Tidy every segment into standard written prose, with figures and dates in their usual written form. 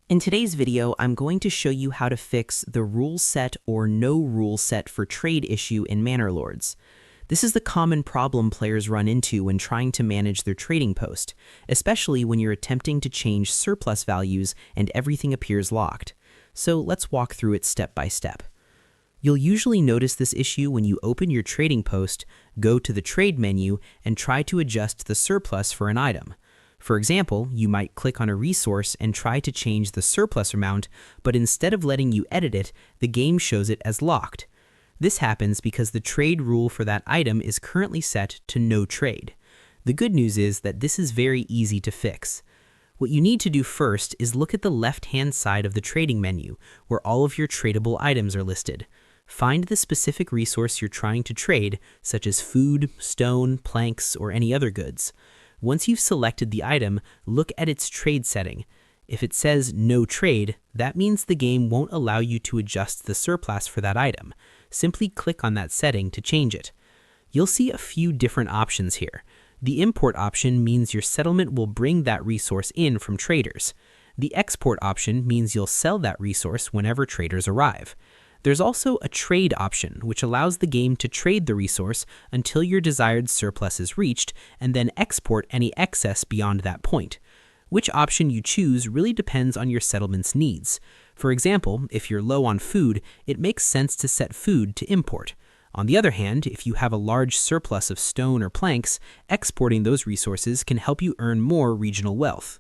In today's video, I'm going to show you how to fix the rule set or no rule set for trade issue in Manor Lords. This is the common problem players run into when trying to manage their trading post, especially when you're attempting to change surplus values and everything appears locked. So let's walk through it step by step. You'll usually notice this issue when you open your trading post, go to the trade menu, and try to adjust the surplus for an item. For example, you might click on a resource and try to change the surplus amount, but instead of letting you edit it, the game shows it as locked. This happens because the trade rule for that item is currently set to no trade. The good news is that this is very easy to fix. What you need to do first is look at the left-hand side of the trading menu, where all of your tradable items are listed. Find the specific resource you're trying to trade, such as food, stone, planks, or any other goods. Once you've selected the item, look at its trade setting. If it says no trade, that means the game won't allow you to adjust the surplus for that item. Simply click on that setting to change it. You'll see a few different options here. The import option means your settlement will bring that resource in from traders. The export option means you'll sell that resource whenever traders arrive. There's also a trade option, which allows the game to trade the resource until your desired surplus is reached, and then export any excess beyond that point. Which option you choose really depends on your settlement's needs. For example, if you're low on food, it makes sense to set food to import. On the other hand, if you have a large surplus of stone or planks, exporting those resources can help you earn more regional wealth.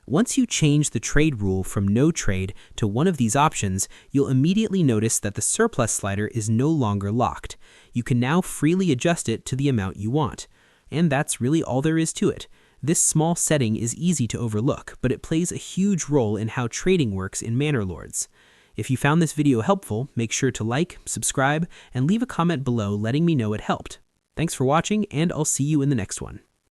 Once you change the trade rule from no trade to one of these options, you'll immediately notice that the surplus slider is no longer locked. You can now freely adjust it to the amount you want. And that's really all there is to it. This small setting is easy to overlook, but it plays a huge role in how trading works in Manor Lords. If you found this video helpful, make sure to like, subscribe, and leave a comment below letting me know it helped. Thanks for watching, and I'll see you in the next one.